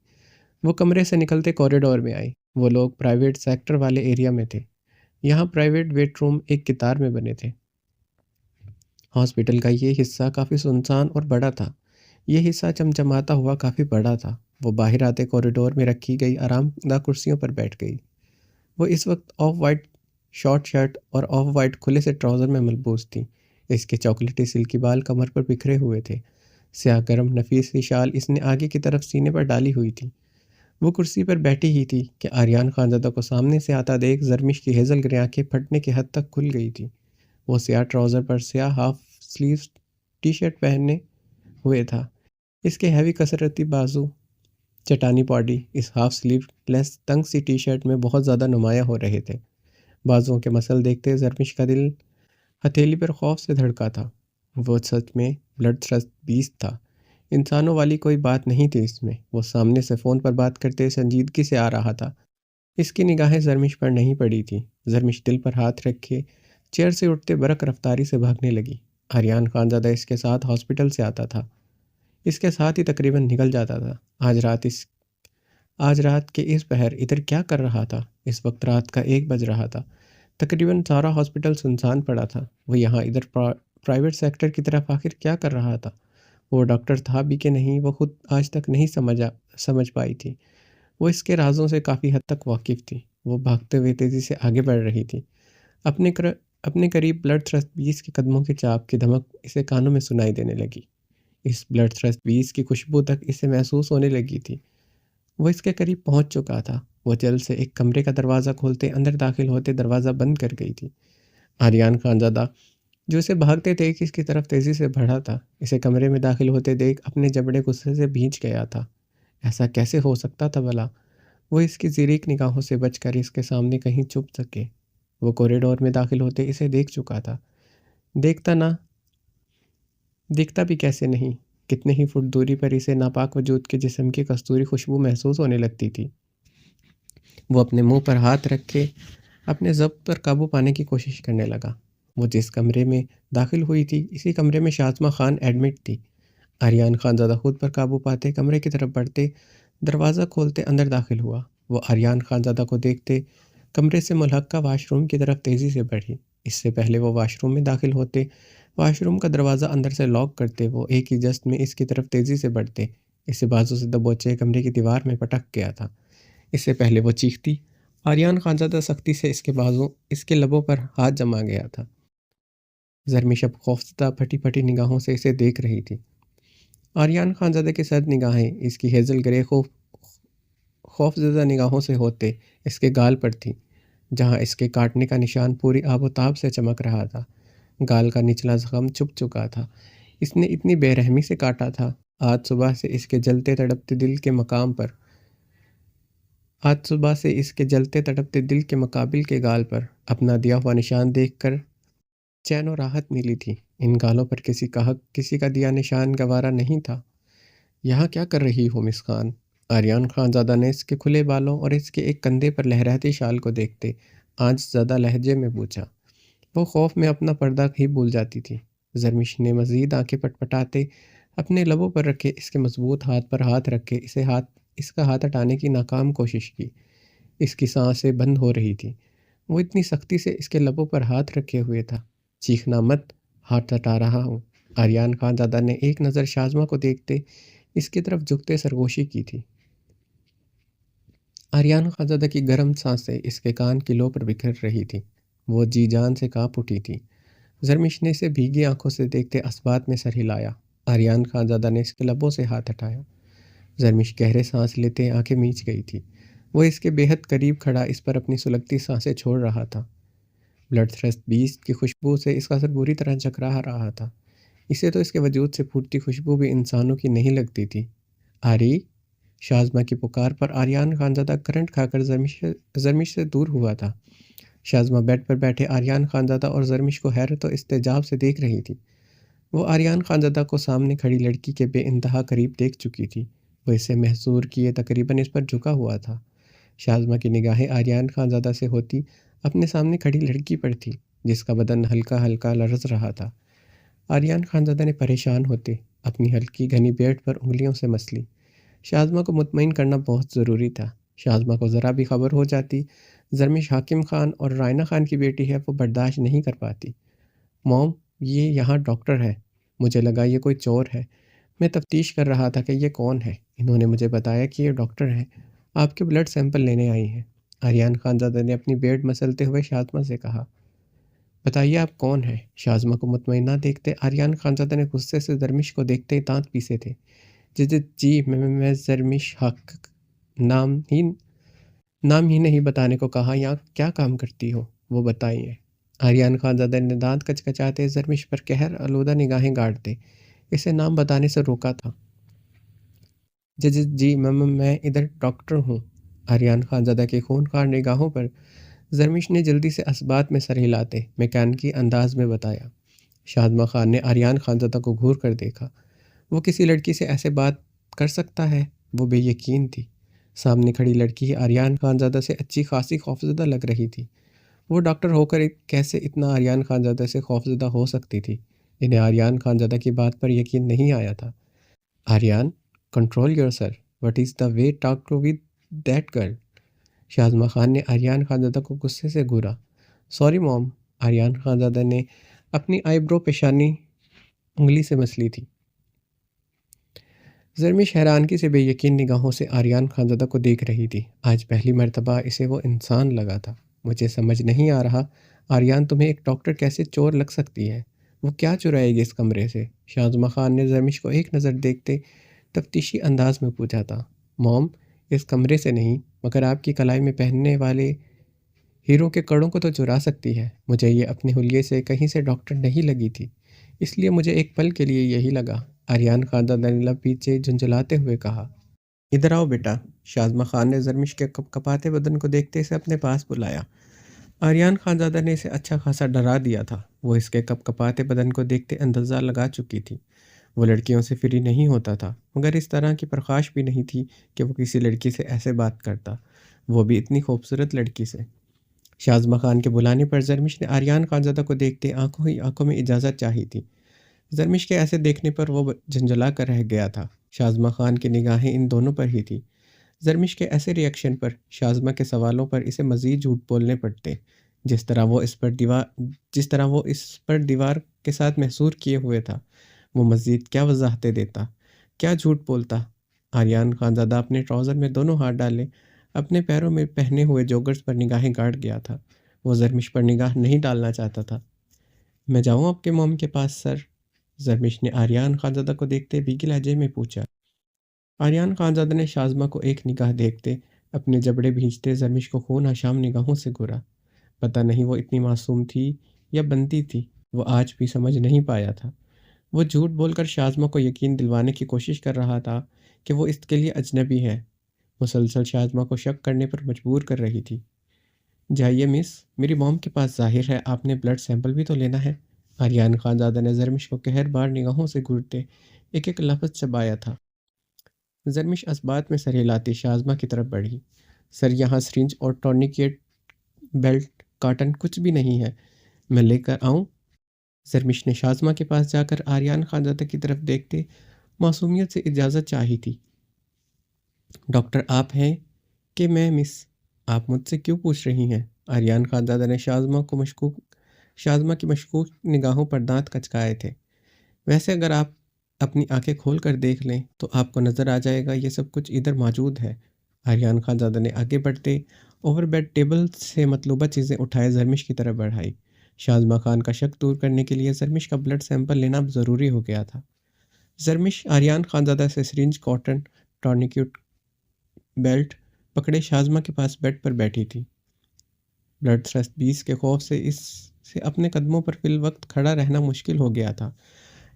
وہ کمرے سے نکلتے کوریڈور میں آئی۔ وہ لوگ پرائیویٹ سیکٹر والے ایریا میں تھے۔ یہاں پرائیویٹ ویٹ روم ایک قطار میں بنے تھے۔ ہاسپٹل کا یہ حصہ کافی سنسان اور بڑا تھا۔ یہ حصہ چمچماتا ہوا کافی بڑا تھا۔ وہ باہر آتے کوریڈور میں رکھی گئی آرام دہ کرسیوں پر بیٹھ گئی۔ وہ اس وقت آف وائٹ شارٹ شرٹ اور آف وائٹ کھلے سے ٹراؤزر میں ملبوس تھی۔ اس کے چاکلیٹی سلکی بال کمر پر بکھرے ہوئے تھے۔ سیاہ گرم نفیس سی شال اس نے آگے کی طرف سینے پر ڈالی ہوئی تھی۔ وہ کرسی پر بیٹھی ہی تھی کہ آریان خانزادہ کو سامنے سے آتا دیکھ زرمش کی ہیزل گرے آنکھیں پھٹنے کی حد تک کھل گئی تھی۔ وہ سیاہ ٹراؤزر پر سیاہ ہاف سلیوز ٹی شرٹ پہنے ہوئے تھا۔ اس کے ہیوی کسرتی بازو چٹانی باڈی اس ہاف سلیو لیس تنگ سی ٹی شرٹ میں بہت زیادہ نمایاں ہو رہے تھے۔ بازوؤں کے مسل دیکھتے زرمش کا دل ہتھیلی پر خوف سے دھڑکا تھا۔ وہ سچ میں بلڈ تھرسٹ بیسٹ تھا، انسانوں والی کوئی بات نہیں تھی اس میں۔ وہ سامنے سے فون پر بات کرتے سنجیدگی سے آ رہا تھا۔ اس کی نگاہیں زرمش پر نہیں پڑی تھی۔ زرمش دل پر ہاتھ رکھے چیئر سے اٹھتے برق رفتاری سے بھاگنے لگی۔ آریان خانزادہ اس کے ساتھ ہاسپٹل سے آتا تھا، اس کے ساتھ ہی تقریباً نکل جاتا تھا۔ آج رات کے اس پہر ادھر کیا کر رہا تھا؟ اس وقت رات کا 1 بج رہا تھا، تقریباً سارا ہاسپٹل سنسان پڑا تھا۔ وہ یہاں ادھر پرائیویٹ سیکٹر کی طرف آخر کیا کر رہا تھا؟ وہ ڈاکٹر تھا بھی کہ نہیں، وہ خود آج تک نہیں سمجھ پائی تھی۔ وہ اس کے رازوں سے کافی حد تک واقف تھی۔ وہ بھاگتے ہوئے تیزی سے آگے بڑھ رہی تھی۔ اپنے قریب بلڈ تھرسٹ 20 کے قدموں کی چاپ کی دھمک اسے کانوں میں سنائی دینے لگی۔ اس بلڈ تھرسٹ 20 کی خوشبو تک اسے محسوس ہونے لگی تھی۔ وہ اس کے قریب پہنچ چکا تھا۔ وہ جلد سے ایک کمرے کا دروازہ کھولتے اندر داخل ہوتے دروازہ بند کر گئی تھی۔ آریان خانزادہ جو اسے بھاگتے دیکھ اس کی طرف تیزی سے بڑھا تھا، اسے کمرے میں داخل ہوتے دیکھ اپنے جبڑے غصے سے بھیج گیا تھا۔ ایسا کیسے ہو سکتا تھا بھلا؟ وہ اس کی زیرک نگاہوں سے بچ کر اس کے سامنے کہیں چھپ سکے۔ وہ کوریڈور میں داخل ہوتے اسے دیکھ چکا تھا۔ دیکھتا بھی کیسے نہیں، کتنے ہی فٹ دوری پر اسے ناپاک وجود کے جسم کی کستوری خوشبو محسوس ہونے لگتی تھی۔ وہ اپنے منہ پر ہاتھ رکھے اپنے ضبط پر قابو پانے کی کوشش کرنے لگا۔ وہ جس کمرے میں داخل ہوئی تھی، اسی کمرے میں شازمہ خان ایڈمٹ تھی۔ آریان خانزادہ خود پر قابو پاتے کمرے کی طرف بڑھتے دروازہ کھولتے اندر داخل ہوا۔ وہ آریان خانزادہ کو دیکھتے کمرے سے ملحقہ واش روم کی طرف تیزی سے بڑھی۔ اس سے پہلے وہ واش روم میں داخل ہوتے، واش روم کا دروازہ اندر سے لاک کرتے، وہ ایک ہی جست میں اس کی طرف تیزی سے بڑھتے، اسے بازو سے دبوچے کمرے کی دیوار میں پٹک گیا تھا۔ اس سے پہلے وہ چیختی، آریان خانزادہ سختی سے اس کے لبوں پر ہاتھ جما گیا تھا۔ زرمش اب خوفزدہ پھٹی پھٹی نگاہوں سے اسے دیکھ رہی تھی۔ آریان خانزادہ کی سرد نگاہیں اس کی ہیزل گرے خوفزدہ نگاہوں سے ہوتے اس کے گال پر تھی، جہاں اس کے کاٹنے کا نشان پوری آب و تاب سے چمک رہا تھا۔ گال کا نچلا زخم چھپ چکا تھا، اس نے اتنی بے رحمی سے کاٹا تھا۔ آج صبح سے اس کے جلتے تڑپتے دل کے مقابل کے گال پر اپنا دیا ہوا نشان دیکھ کر چین و راحت ملی تھی۔ ان گالوں پر کسی کا دیا نشان گوارا نہیں تھا۔ یہاں کیا کر رہی ہو مس خان؟ آریان خانزادہ نے اس کے کھلے بالوں اور اس کے ایک کندھے پر لہراتی شال کو دیکھتے آج زدہ لہجے میں پوچھا۔ وہ خوف میں اپنا پردہ ہی بھول جاتی تھی۔ زرمش نے مزید آنکھیں پٹپٹاتے اپنے لبوں پر رکھے اس کے مضبوط ہاتھ پر ہاتھ رکھے اس کا ہاتھ ہٹانے کی ناکام کوشش کی۔ اس کی سانسیں بند ہو رہی تھی۔ وہ اتنی سختی سے اس کے لبوں پر ہاتھ رکھے ہوئے تھا۔ چیخنا مت، ہاتھ ہٹا رہا ہوں۔ آریان خانزادہ نے ایک نظر شازمہ کو دیکھتے اس کی طرف جھکتے سرگوشی کی تھی۔ آریان خانزادہ کی گرم سانسیں اس کے کان کی لو پر بکھر رہی تھی۔ وہ جی جان سے کانپ اٹھی تھی۔ زرمش نے اسے بھیگی آنکھوں سے دیکھتے اسبات میں سر ہلایا۔ آریان خانزادہ نے اس کے لبوں سے ہاتھ ہٹایا۔ زرمش گہرے سانس لیتے آنکھیں میچ گئی تھی۔ وہ اس کے بے حد قریب کھڑا اس پر اپنی سلگتی سانسیں چھوڑ رہا تھا۔ بلڈ تھرسٹ 20 کی خوشبو سے اس کا سر بری طرح چکرا رہا تھا۔ اسے تو اس کے وجود سے پھوٹتی خوشبو بھی انسانوں کی نہیں لگتی تھی۔ آری! شازمہ کی پکار پر آریان خانزادہ کرنٹ کھا کر زرمش سے دور ہوا تھا۔ شازمہ بیڈ پر بیٹھے آریان خانزادہ اور زرمش کو حیرت و استعجاب سے دیکھ رہی تھی۔ وہ آریان خانزادہ کو سامنے کھڑی لڑکی کے بے انتہا قریب دیکھ چکی تھی۔ وہ اسے محصور کیے تقریباً اس پر جھکا ہوا تھا۔ شازمہ کی نگاہیں آریان خانزادہ سے ہوتی اپنے سامنے کھڑی لڑکی پر تھی، جس کا بدن ہلکا ہلکا لرز رہا تھا۔ آریان خانزادہ نے پریشان ہوتے اپنی ہلکی گھنی بیٹ پر انگلیوں سے مس لی۔ شازمہ کو مطمئن کرنا بہت ضروری تھا۔ شازمہ کو ذرا بھی خبر ہو جاتی زرمش حاکم خان اور رائنا خان کی بیٹی ہے، وہ برداشت نہیں کر پاتی۔ موم، یہ یہاں ڈاکٹر ہے۔ مجھے لگا یہ کوئی چور ہے۔ میں تفتیش کر رہا تھا کہ یہ کون ہے۔ انہوں نے مجھے بتایا کہ یہ ڈاکٹر ہیں، آپ کے بلڈ سیمپل لینے آئی ہیں۔ آریان خانزادہ نے اپنی بیڈ مسلتے ہوئے شازمہ سے کہا۔ بتائیے آپ کون ہیں؟ شازمہ کو مطمئنہ دیکھتے آریان خانزادہ نے غصے سے زرمش کو دیکھتے دانت پیسے تھے۔ جی میں زرمش حق، نام ہی نہیں بتانے کو کہا، یا کیا کام کرتی ہو وہ بتائیے۔ آریان خانزادہ نے دانت کچکچاتے زرمش پر قہر آلودہ نگاہیں گاڑتے اسے نام بتانے سے روکا تھا۔ جی جی میں ادھر ڈاکٹر ہوں۔ آریان خانزادہ کی خونخوار نگاہوں پر زرمش نے جلدی سے اسبات میں سر ہلاتے میکینکی انداز میں بتایا۔ شاہزمہ خان نے آریان خانزادہ کو گھور کر دیکھا۔ وہ کسی لڑکی سے ایسے بات کر سکتا ہے؟ وہ بے یقین تھی۔ سامنے کھڑی لڑکی آریان خانزادہ سے اچھی خاصی خوفزدہ لگ رہی تھی۔ وہ ڈاکٹر ہو کر کیسے اتنا آریان خانزادہ سے خوفزدہ ہو سکتی تھی؟ انہیں آریان خانزادہ کی بات پر یقین نہیں آیا تھا۔ Aryan, control yourself, what is the way to talk with that girl? Shahzama Khan نے آریان خانزادہ کو غصے سے گھورا۔ سوری موم، آریان خانزادہ نے اپنی آئی برو پیشانی انگلی سے مسلی تھی۔ زرمش حیرانگی سے بے یقین نگاہوں سے آریان خانزادہ کو دیکھ رہی تھی۔ آج پہلی مرتبہ اسے وہ انسان لگا تھا۔ مجھے سمجھ نہیں آ رہا آریان، تمہیں ایک ڈاکٹر کیسے چور لگ سکتی ہے؟ وہ کیا چرائے گی اس کمرے سے؟ شاہزمہ خان نے زرمش کو ایک نظر دیکھتے تفتیشی انداز میں پوچھا تھا۔ موم، اس کمرے سے نہیں، مگر آپ کی کلائی میں پہننے والے ہیروں کے کڑوں کو تو چرا سکتی ہے۔ مجھے یہ اپنے حلیے سے کہیں سے ڈاکٹر نہیں لگی تھی، اس لیے مجھے ایک پل کے لیے یہی لگا۔ آریان خانزادہ نے لب پیچھے جھنجھلاتے ہوئے کہا۔ ادھر آؤ بیٹا۔ شاہزمہ خان نے زرمش کے کپ کپاتے بدن کو دیکھتے اسے اپنے پاس بلایا۔ آریان خانزادہ نے اسے اچھا خاصا ڈرا دیا تھا۔ وہ اس کے کپ کپاتے بدن کو دیکھتے اندازہ لگا چکی تھی۔ وہ لڑکیوں سے فری نہیں ہوتا تھا، مگر اس طرح کی پرخاش بھی نہیں تھی کہ وہ کسی لڑکی سے ایسے بات کرتا، وہ بھی اتنی خوبصورت لڑکی سے۔ شاہزمہ خان کے بلانے پر زرمش نے آریان خانزادہ کو دیکھتے آنکھوں ہی آنکھوں میں اجازت چاہی تھی۔ زرمش کے ایسے دیکھنے پر وہ جھنجھلا کر رہ گیا تھا۔ شاہزمہ خان کی نگاہیں ان دونوں پر ہی تھی۔ زرمش کے ایسے ری ایکشن پر شاہزمہ کے سوالوں پر اسے مزید جھوٹ بولنے پڑتے، جس طرح وہ اس پر دیوار کے ساتھ محصور کیے ہوئے تھا۔ وہ مزید کیا وضاحتیں دیتا، کیا جھوٹ بولتا؟ آریان خانزادہ اپنے ٹراؤزر میں دونوں ہاتھ ڈالے اپنے پیروں میں پہنے ہوئے جوگرز پر نگاہیں گاڑ گیا تھا۔ وہ زرمش پر نگاہ نہیں ڈالنا چاہتا تھا۔ میں جاؤں آپ کے موم کے پاس سر؟ زرمش نے آریان خانزادہ کو دیکھتے بھیگے لہجے میں پوچھا۔ آریان خانزادہ نے شاہزمہ کو ایک نگاہ دیکھتے اپنے جبڑے بھینچتے زرمش کو خون آشام نگاہوں سے گھورا۔ پتہ نہیں وہ اتنی معصوم تھی یا بنتی تھی، وہ آج بھی سمجھ نہیں پایا تھا۔ وہ جھوٹ بول کر شاہزمہ کو یقین دلوانے کی کوشش کر رہا تھا کہ وہ اس کے لیے اجنبی ہے، مسلسل شاہزمہ کو شک کرنے پر مجبور کر رہی تھی۔ جائیے مس، میری موم کے پاس ظاہر ہے آپ نے بلڈ سیمپل بھی تو لینا ہے۔ آریان خانزادہ نے زرمش کو قہر بار نگاہوں سے گھورتے ایک ایک لفظ چبایا تھا۔ زرمش اسبات میں سر ہلاتی شاہزمہ کی طرف بڑھی۔ سر، یہاں سرنج اور ٹورنیکیٹ، بیلٹ، کاٹن کچھ بھی نہیں ہے، میں لے کر آؤں؟ زرمش نے شاہزمہ کے پاس جا کر آریان خانزادہ کی طرف دیکھتے معصومیت سے اجازت چاہی تھی۔ ڈاکٹر آپ ہیں کہ میں مس؟ آپ مجھ سے کیوں پوچھ رہی ہیں؟ آریان خانزادہ نے شاہزمہ کی مشکوک نگاہوں پر دانت کچکائے تھے۔ ویسے اگر آپ اپنی آنکھیں کھول کر دیکھ لیں تو آپ کو نظر آ جائے گا یہ سب کچھ ادھر موجود ہے۔ آریان خانزادہ نے آگے بڑھتے اوور بیڈ ٹیبل سے مطلوبہ چیزیں اٹھائے زرمش کی طرف بڑھائی۔ شاہزمہ خان کا شک دور کرنے کے لیے زرمش کا بلڈ سیمپل لینا ضروری ہو گیا تھا۔ زرمش آریان خانزادہ سے سرنج، کاٹن، ٹورنیکیٹ، بیلٹ پکڑے شاہزمہ کے پاس بیڈ پر بیٹھی تھی۔ بلڈ تھرسٹ 20 کے خوف سے اس سے اپنے قدموں پر فی الوقت کھڑا رہنا مشکل ہو گیا تھا۔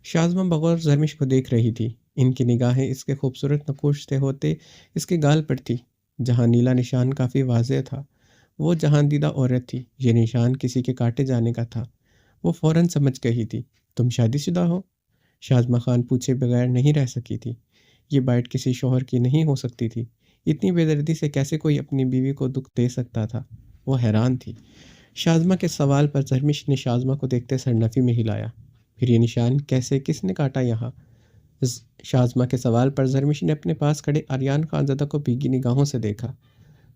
شاہزمہ بغور زرمش کو دیکھ رہی تھی۔ ان کی نگاہیں اس کے خوبصورت نقوش سے ہوتے اس کے گال پر تھی، جہاں نیلا نشان کافی واضح تھا۔ وہ جہاں دیدہ عورت تھی، یہ نشان کسی کے کاٹے جانے کا تھا۔ وہ فوراً سمجھ گئی تھی۔ تم شادی شدہ ہو؟ شاہزمہ خان پوچھے بغیر نہیں رہ سکی تھی۔ یہ بائٹ کسی شوہر کی نہیں ہو سکتی تھی۔ اتنی بے دردی سے کیسے کوئی اپنی بیوی کو دکھ دے سکتا تھا؟ وہ حیران تھی۔ شاہزمہ کے سوال پر زرمش نے شاہزمہ کو دیکھتے سر نفی میں ہلایا۔ پھر یہ نشان کیسے، کس نے کاٹا یہاں؟ شاہزمہ کے سوال پر زرمش نے اپنے پاس کھڑے آریان خانزادہ کو بھیگی نگاہوں سے دیکھا۔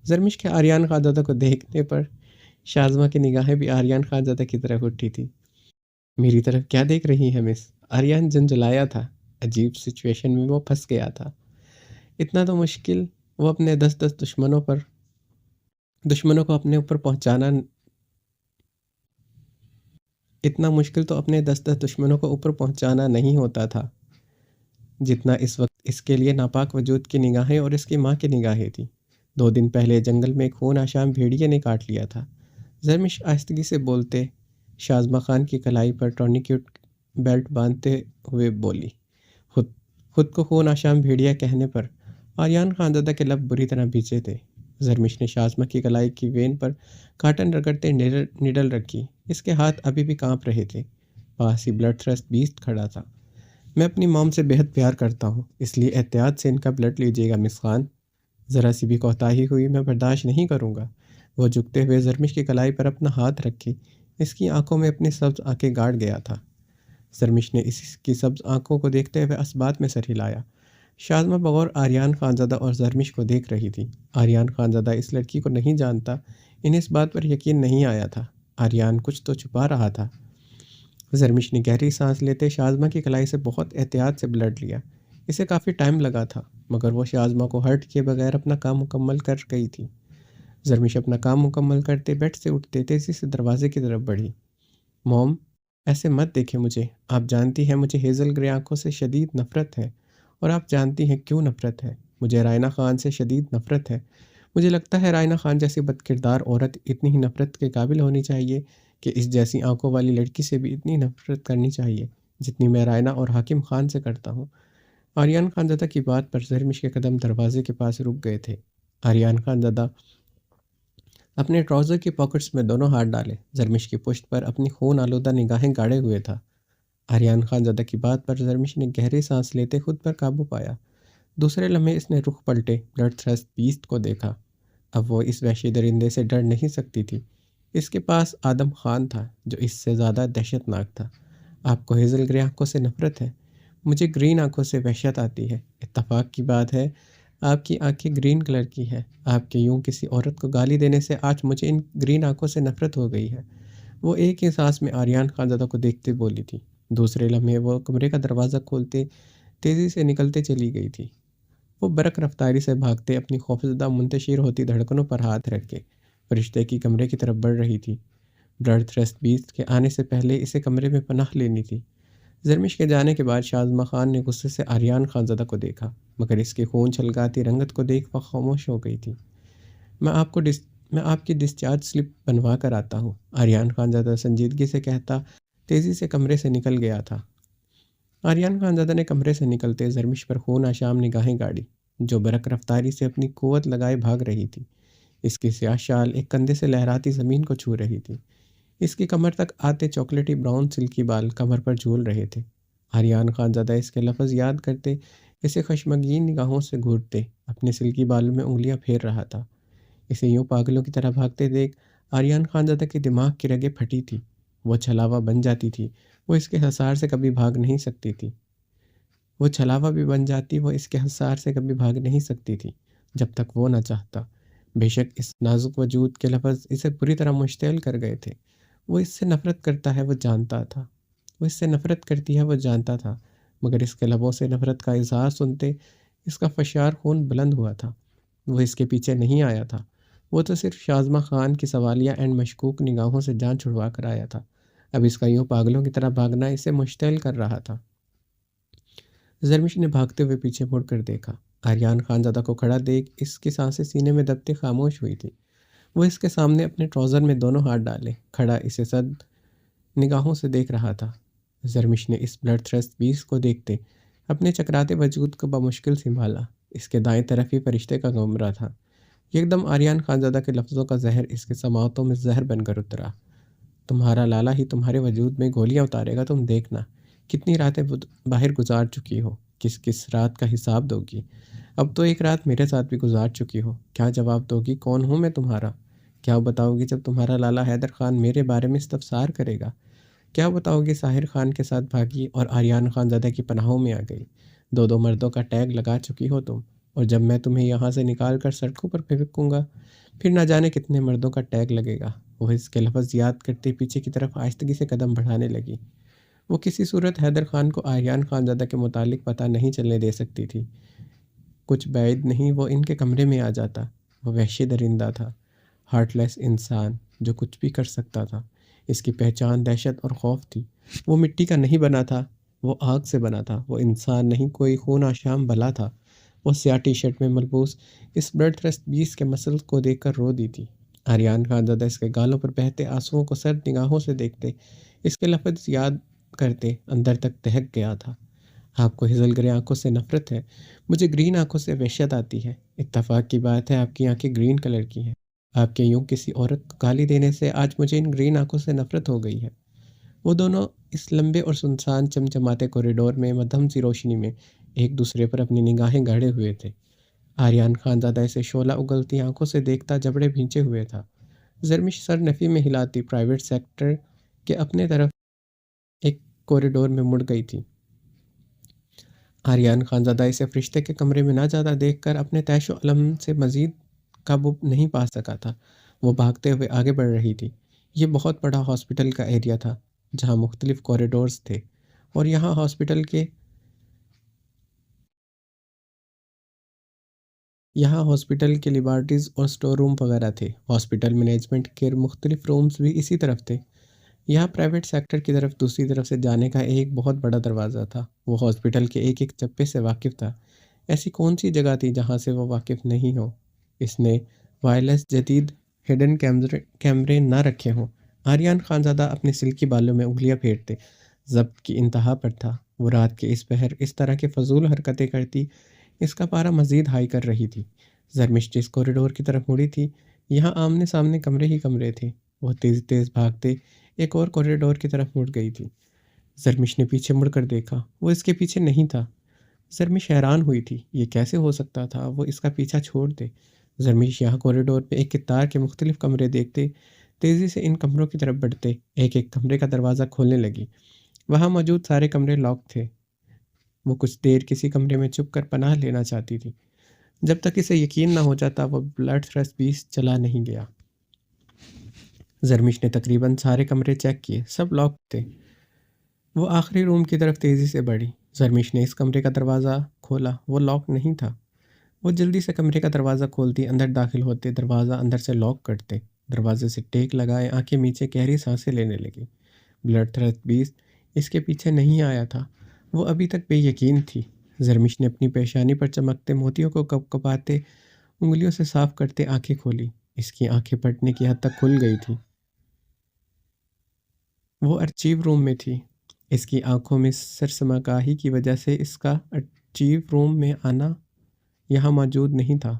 زرمش کے آریان خانزادہ کو دیکھنے پر شاہزمہ کی نگاہیں بھی آریان خانزادہ کی طرف اٹھی تھی۔ میری طرف کیا دیکھ رہی ہے مس؟ آریان جھنجھلایا تھا۔ عجیب سچویشن میں وہ پھنس گیا تھا۔ اتنا تو مشکل وہ اپنے دشمنوں کو اپنے اوپر پہنچانا اتنا مشکل تو اپنے 10 دشمنوں کو اوپر پہنچانا نہیں ہوتا تھا جتنا اس وقت اس کے لیے ناپاک وجود کی نگاہیں اور اس کی ماں کی نگاہیں تھیں۔ 2 دن پہلے جنگل میں ایک خون آشام بھیڑیے نے کاٹ لیا تھا۔ زرمش آہستگی سے بولتے شاہزمہ خان کی کلائی پر ٹورنیکیٹ بیلٹ باندھتے ہوئے بولی۔ خود کو خون آشام بھیڑیا کہنے پر آریان خانزادہ کے لب بری طرح بھیجے تھے۔ زرمش نے شازمہ کی کلائی کی وین پر کاٹن رگڑتے نڈل رکھی۔ اس کے ہاتھ ابھی بھی کانپ رہے تھے۔ پاس ہی بلڈ تھرسٹ بیسٹ کھڑا تھا۔ میں اپنی موم سے بہت پیار کرتا ہوں، اس لیے احتیاط سے ان کا بلڈ لیجیے گا مس خان۔ ذرا سی بھی کوتاہی ہوئی میں برداشت نہیں کروں گا۔ وہ جھکتے ہوئے زرمش کی کلائی پر اپنا ہاتھ رکھے اس کی آنکھوں میں اپنی سبز آنکھیں گاڑ گیا تھا۔ زرمش نے اس کی سبز آنکھوں کو دیکھتے ہوئے اسبات میں سر ہلایا۔ شازمہ بغور آریان خانزادہ اور زرمش کو دیکھ رہی تھی۔ آریان خانزادہ اس لڑکی کو نہیں جانتا، انہیں اس بات پر یقین نہیں آیا تھا۔ آریان کچھ تو چھپا رہا تھا۔ زرمش نے گہری سانس لیتے شازمہ کی کلائی سے بہت احتیاط سے بلڈ لیا۔ اسے کافی ٹائم لگا تھا، مگر وہ شازمہ کو ہرٹ کیے بغیر اپنا کام مکمل کر گئی تھی۔ زرمش اپنا کام مکمل کرتے بیڈ سے اٹھتے تیزی سے دروازے کی طرف بڑھی۔ موم، ایسے مت دیکھیں مجھے، آپ جانتی ہیں مجھے ہیزل گرے آنکھوں سے شدید نفرت ہے، اور آپ جانتی ہیں کیوں نفرت ہے۔ مجھے رائنا خان سے شدید نفرت ہے۔ مجھے لگتا ہے رائنا خان جیسی بد کردار عورت اتنی ہی نفرت کے قابل ہونی چاہیے کہ اس جیسی آنکھوں والی لڑکی سے بھی اتنی نفرت کرنی چاہیے جتنی میں رائنا اور حاکم خان سے کرتا ہوں۔ آریان خانزادہ کی بات پر زرمش کے قدم دروازے کے پاس رک گئے تھے۔ آریان خانزادہ اپنے ٹراؤزر کی پاکٹس میں دونوں ہاتھ ڈالے زرمش کی پشت پر اپنی خون آلودہ نگاہیں گاڑے ہوئے تھا۔ آریان خانزادہ کی بات پر زرمش نے گہری سانس لیتے خود پر قابو پایا۔ دوسرے لمحے اس نے رخ پلٹے بلڈ تھرسٹ بیسٹ کو دیکھا۔ اب وہ اس وحشی درندے سے ڈر نہیں سکتی تھی۔ اس کے پاس آدم خان تھا جو اس سے زیادہ دہشت ناک تھا۔ آپ کو ہیزل گرے آنکھوں سے نفرت ہے، مجھے گرین آنکھوں سے وحشت آتی ہے۔ اتفاق کی بات ہے آپ کی آنکھیں گرین کلر کی ہیں۔ آپ کے یوں کسی عورت کو گالی دینے سے آج مجھے ان گرین آنکھوں سے نفرت ہو گئی ہے۔ وہ ایک ہی سانس میں آریان خانزادہ کو دیکھتے بولی تھی۔ دوسرے لمحے وہ کمرے کا دروازہ کھولتے تیزی سے نکلتے چلی گئی تھی۔ وہ برق رفتاری سے بھاگتے اپنی خوفزدہ منتشر ہوتی دھڑکنوں پر ہاتھ رکھ کے فرشتے کی کمرے کی طرف بڑھ رہی تھی۔ بلڈ تھرسٹ بیسٹ کے آنے سے پہلے اسے کمرے میں پناہ لینی تھی۔ زرمش کے جانے کے بعد شازمہ خان نے غصے سے آریان خانزادہ کو دیکھا، مگر اس کی خون چھلکاتی رنگت کو دیکھ وہ خاموش ہو گئی تھی۔ میں آپ کی ڈسچارج سلپ بنوا کر آتا ہوں، آریان خانزادہ سنجیدگی سے کہتا تیزی سے کمرے سے نکل گیا تھا۔ آریان خانزادہ نے کمرے سے نکلتے زرمش پر خون آشام نگاہیں گاڑی، جو برق رفتاری سے اپنی قوت لگائے بھاگ رہی تھی۔ اس کی سیاہ شال ایک کندھے سے لہراتی زمین کو چھو رہی تھی۔ اس کی کمر تک آتے چاکلیٹی براؤن سلکی بال کمر پر جھول رہے تھے۔ آریان خانزادہ اس کے لفظ یاد کرتے اسے خشمگین نگاہوں سے گھورتے اپنے سلکی بالوں میں انگلیاں پھیر رہا تھا۔ اسے یوں پاگلوں کی طرح بھاگتے دیکھ آریان خانزادہ کے دماغ کی رگیں پھٹی تھی، وہ چھلاوا بن جاتی تھی، وہ اس کے حصار سے کبھی بھاگ نہیں سکتی تھی۔ وہ چھلاوا بھی بن جاتی، وہ اس کے حصار سے کبھی بھاگ نہیں سکتی تھی جب تک وہ نہ چاہتا۔ بے شک اس نازک وجود کے لفظ اسے بری طرح مشتعل کر گئے تھے۔ وہ اس سے نفرت کرتا ہے وہ جانتا تھا، وہ اس سے نفرت کرتی ہے وہ جانتا تھا، مگر اس کے لبوں سے نفرت کا اظہار سنتے اس کا فشار خون بلند ہوا تھا۔ وہ اس کے پیچھے نہیں آیا تھا، وہ تو صرف شازمہ خان کی سوالیہ اینڈ مشکوک نگاہوں سے جان چھڑوا کر آیا تھا۔ اب اس کا یوں پاگلوں کی طرح بھاگنا اسے مشتعل کر رہا تھا۔ زرمش نے بھاگتے ہوئے پیچھے مڑ کر دیکھا۔ آریان خانزادہ کو کھڑا دیکھ اس کی سانسیں سینے میں دبتے خاموش ہوئی تھی۔ وہ اس کے سامنے اپنے ٹراؤزر میں دونوں ہاتھ ڈالے کھڑا اسے صد نگاہوں سے دیکھ رہا تھا۔ زرمش نے اس بلڈ تھرسٹ بیسٹ کو دیکھتے اپنے چکراتے وجود کو بمشکل سنبھالا۔ اس کے دائیں طرف ہی فرشتے کا کمرہ تھا۔ ایک دم آریان خانزادہ کے لفظوں کا زہر اس کے سماعتوں میں زہر بن کر اترا۔ تمہارا لالا ہی تمہارے وجود میں گولیاں اتارے گا، تم دیکھنا۔ کتنی راتیں باہر گزار چکی ہو، کس کس رات کا حساب دو گی؟ اب تو ایک رات میرے ساتھ بھی گزار چکی ہو، کیا جواب دو گی؟ کون ہوں میں تمہارا؟ کیا بتاؤ گی جب تمہارا لالا حیدر خان میرے بارے میں استفسار کرے گا؟ کیا بتاؤ گی ساحر خان کے ساتھ بھاگی اور آریان خانزادہ کی پناہوں میں آ گئی؟ دو دو مردوں کا ٹیگ لگا چکی ہو تم، اور جب میں تمہیں یہاں سے نکال کر سڑکوں پر پھینکوں گا پھر نہ جانے کتنے مردوں کا ٹیگ لگے گا۔ وہ اس کے لفظ یاد کرتے پیچھے کی طرف آہستگی سے قدم بڑھانے لگی۔ وہ کسی صورت حیدر خان کو آریان خانزادہ کے متعلق پتہ نہیں چلنے دے سکتی تھی۔ کچھ بعید نہیں وہ ان کے کمرے میں آ جاتا۔ وہ وحشی درندہ تھا، ہارٹ لیس انسان جو کچھ بھی کر سکتا تھا۔ اس کی پہچان دہشت اور خوف تھی۔ وہ مٹی کا نہیں بنا تھا، وہ آگ سے بنا تھا۔ وہ انسان نہیں، کوئی خون آشام بلا تھا۔ وہ سیاہ ٹی شرٹ میں ملبوس اس بلڈ تھرسٹ بیسٹ کے مسلز کو دیکھ کر رو دی تھی۔ آریان خانزادہ اس کے گالوں پر بہتے آنسوؤں کو سرد نگاہوں سے دیکھتے اس کے لفظ یاد کرتے اندر تک دہک گیا تھا۔ آپ کو ہزل گرے آنکھوں سے نفرت ہے، مجھے گرین آنکھوں سے وحشت آتی ہے۔ اتفاق کی بات ہے آپ کی آنکھیں گرین کلر کی ہیں۔ آپ کے یوں کسی عورت کو گالی دینے سے آج مجھے ان گرین آنکھوں سے نفرت ہو گئی ہے۔ وہ دونوں اس لمبے اور سنسان چمچماتے کوریڈور میں مدھم سی روشنی میں ایک دوسرے پر اپنی نگاہیں گاڑے ہوئے تھے۔ آریان خان زادہ اسے شعلہ اگلتی آنکھوں سے دیکھتا جبڑے بھینچے ہوئے تھا۔ زرمش سر نفی میں ہلاتی پرائیویٹ سیکٹر کے اپنے طرف ایک کوریڈور میں مڑ گئی تھی۔ آریان خان زادہ اسے فرشتے کے کمرے میں نہ جاتا دیکھ کر اپنے طیش و علم سے مزید قابو نہیں پا سکا تھا۔ وہ بھاگتے ہوئے آگے بڑھ رہی تھی۔ یہ بہت بڑا ہاسپٹل کا ایریا تھا جہاں مختلف کوریڈورز تھے، اور یہاں ہاسپٹل کے لیبارٹریز اور سٹور روم وغیرہ تھے۔ ہاسپٹل مینجمنٹ کے مختلف رومز بھی اسی طرف تھے۔ یہاں پرائیویٹ سیکٹر کی طرف دوسری طرف سے جانے کا ایک بہت بڑا دروازہ تھا۔ وہ ہاسپٹل کے ایک ایک چپے سے واقف تھا۔ ایسی کون سی جگہ تھی جہاں سے وہ واقف نہیں ہو؟ اس نے وائرلیس جدید ہڈن کیمرے نہ رکھے ہوں۔ آریان خان زادہ اپنے سلکی بالوں میں انگلیاں پھیرتے ضبط کی انتہا پر تھا۔ وہ رات کے اس پہر اس طرح کے فضول حرکتیں کرتی اس کا پارا مزید ہائی کر رہی تھی۔ زرمش جس کوریڈور کی طرف مڑی تھی، یہاں آمنے سامنے کمرے ہی کمرے تھے۔ وہ تیز تیز بھاگتے ایک اور کوریڈور کی طرف مڑ گئی تھی۔ زرمش نے پیچھے مڑ کر دیکھا، وہ اس کے پیچھے نہیں تھا۔ زرمش حیران ہوئی تھی، یہ کیسے ہو سکتا تھا؟ وہ اس کا پیچھا چھوڑ دے۔ زرمش یہاں کوریڈور پہ ایک کتار کے مختلف کمرے دیکھتے تیزی سے ان کمروں کی طرف بڑھتے ایک ایک کمرے کا دروازہ کھولنے لگی۔ وہاں موجود سارے کمرے لاک تھے۔ وہ کچھ دیر کسی کمرے میں چھپ کر پناہ لینا چاہتی تھی۔ جب تک اسے یقین نہ ہو جاتا وہ بلڈ تھرسٹ 20 چلا نہیں گیا۔ زرمش نے تقریباً سارے کمرے چیک کیے، سب لاک تھے۔ وہ آخری روم کی طرف تیزی سے بڑھی۔ زرمش نے اس کمرے کا دروازہ کھولا، وہ لاک نہیں تھا۔ وہ جلدی سے کمرے کا دروازہ کھولتی، اندر داخل ہوتے، دروازہ اندر سے لاک کرتے، دروازے سے ٹیک لگائے آنکھیں میچے گہری سانسیں لینے لگی۔ بلڈ تھرسٹ 20 اس کے پیچھے نہیں آیا تھا۔ وہ ابھی تک بے یقین تھی۔ زرمش نے اپنی پیشانی پر چمکتے موتیوں کو کپاتے انگلیوں سے صاف کرتے آنکھیں کھولی۔ اس کی آنکھیں پھٹنے کی حد تک کھل گئی تھی۔ وہ ارچیو روم میں تھی۔ اس کی آنکھوں میں سرسماکاہی کی وجہ سے اس کا ارچیو روم میں آنا یہاں موجود نہیں تھا،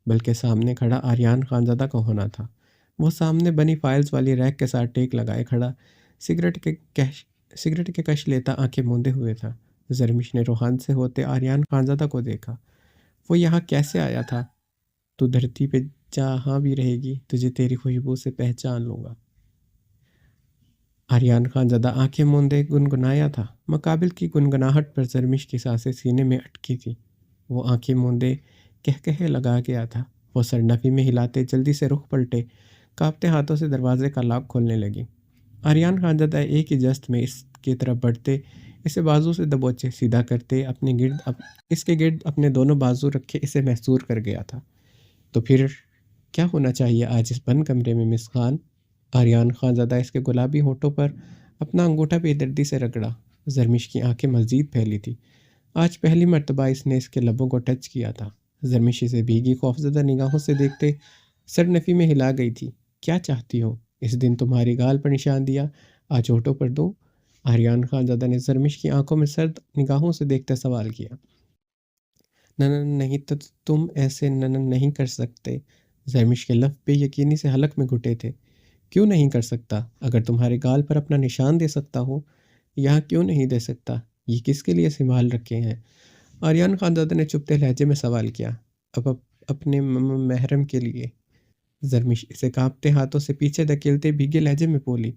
بلکہ سامنے کھڑا آریان خان زادہ کا ہونا تھا۔ وہ سامنے بنی فائلز والی ریک کے ساتھ ٹیک لگائے کھڑا سگریٹ کے کش لیتا آنکھیں موندے ہوئے تھا۔ زرمش نے روحان سے ہوتے آریان خان زادہ کو دیکھا۔ وہ یہاں کیسے آیا تھا؟ تو دھرتی پہ جہاں بھی رہے گی تجھے تیری خوشبو سے پہچان لوں گا۔ آریان خان زادہ آنکھیں موندے گنگنایا تھا۔ مقابل کی گنگناہٹ پر زرمش کی سانسیں سینے میں اٹکی تھی۔ وہ آنکھیں موندے کہے لگا گیا تھا۔ وہ سر نفی میں ہلاتے جلدی سے رخ پلٹے، کانپتے ہاتھوں سے دروازے کا لاک کھولنے لگی۔ آریان خان زادہ ایک ہی جست میں اس کی طرف بڑھتے، اسے بازو سے دبوچے سیدھا کرتے اس کے گرد اپنے دونوں بازو رکھے اسے محصور کر گیا تھا۔ تو پھر کیا ہونا چاہیے آج اس بند کمرے میں مس خان؟ آریان خان زادہ اس کے گلابی ہونٹوں پر اپنا انگوٹھا بے دردی سے رگڑا۔ زرمش کی آنکھیں مزید پھیلی تھی۔ آج پہلی مرتبہ اس نے اس کے لبوں کو ٹچ کیا تھا۔ زرمش اسے بھیگی خوفزدہ نگاہوں سے دیکھتے سر نفی میں ہلا گئی تھی۔ کیا چاہتی ہو؟ اس دن تمہاری گال پر نشان دیا، آج ہونٹوں پر دوں؟ آریان خان زادہ نے زرمش کی آنکھوں میں سرد نگاہوں سے دیکھتے سوال کیا۔ ننن نہیں، تم ایسے ننن نہیں کر سکتے۔ زرمش کے لفظ بے یقینی سے حلق میں گھٹے تھے۔ کیوں نہیں کر سکتا؟ اگر تمہارے گال پر اپنا نشان دے سکتا ہوں، یہاں کیوں نہیں دے سکتا؟ یہ کس کے لیے سنبھال رکھے ہیں؟ آریان خان زادہ نے چپتے لہجے میں سوال کیا۔ اپنے محرم کے لیے۔ زرمش اسے کانپتے ہاتھوں سے پیچھے دھکیلتے بھیگے لہجے میں بولی،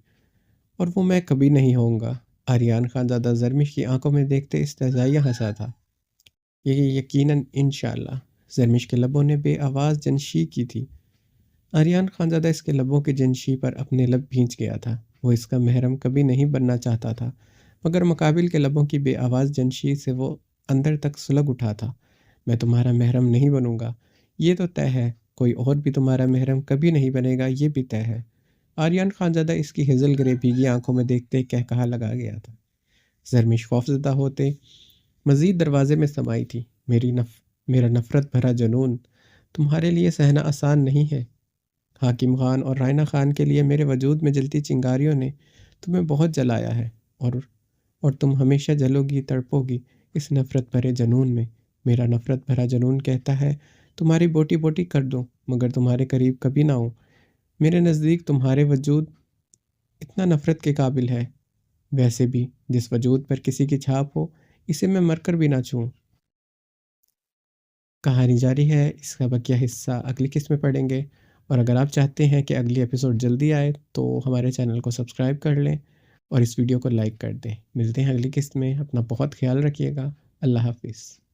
اور وہ میں کبھی نہیں ہوں گا۔ آریان خان زادہ زرمش کی آنکھوں میں دیکھتے استہزائیہ ہنسا تھا۔ یہ یقیناً انشاءاللہ۔ زرمش کے لبوں نے بے آواز جنشی کی تھی۔ آریان خان زادہ اس کے لبوں کی جنشی پر اپنے لب بھینچ گیا تھا۔ وہ اس کا محرم کبھی نہیں بننا چاہتا تھا، مگر مقابل کے لبوں کی بے آواز جنشی سے وہ اندر تک سلگ اٹھا تھا۔ میں تمہارا محرم نہیں بنوں گا، یہ تو طے ہے۔ کوئی اور بھی تمہارا محرم کبھی نہیں بنے گا، یہ بھی طے ہے۔ آریان خان زادہ اس کی ہزل گرے بھیگی آنکھوں میں دیکھتے کہا لگا گیا تھا۔ زرمش خوفزدہ ہوتے مزید دروازے میں سمائی تھی۔ میرا نفرت بھرا جنون تمہارے لیے سہنا آسان نہیں ہے۔ حاکم خان اور رائنا خان کے لیے میرے وجود میں جلتی چنگاریوں نے تمہیں بہت جلایا ہے، اور تم ہمیشہ جلو گی، تڑپو گی، اس نفرت بھرے جنون میں میرا نفرت بھرا جنون کہتا ہے تمہاری بوٹی بوٹی کر دو مگر تمہارے قریب کبھی نہ ہوں۔ میرے نزدیک تمہارے وجود اتنا نفرت کے قابل ہے، ویسے بھی جس وجود پر کسی کی چھاپ ہو اسے میں مر کر بھی نہ چھوں۔ کہانی جاری ہے، اس کا بقیہ حصہ اگلی قسط میں پڑھیں گے، اور اگر آپ چاہتے ہیں کہ اگلی ایپیسوڈ جلدی آئے تو ہمارے چینل کو سبسکرائب کر لیں اور اس ویڈیو کو لائک کر دیں۔ ملتے ہیں اگلی قسط میں، اپنا بہت خیال رکھیے گا۔ اللہ حافظ۔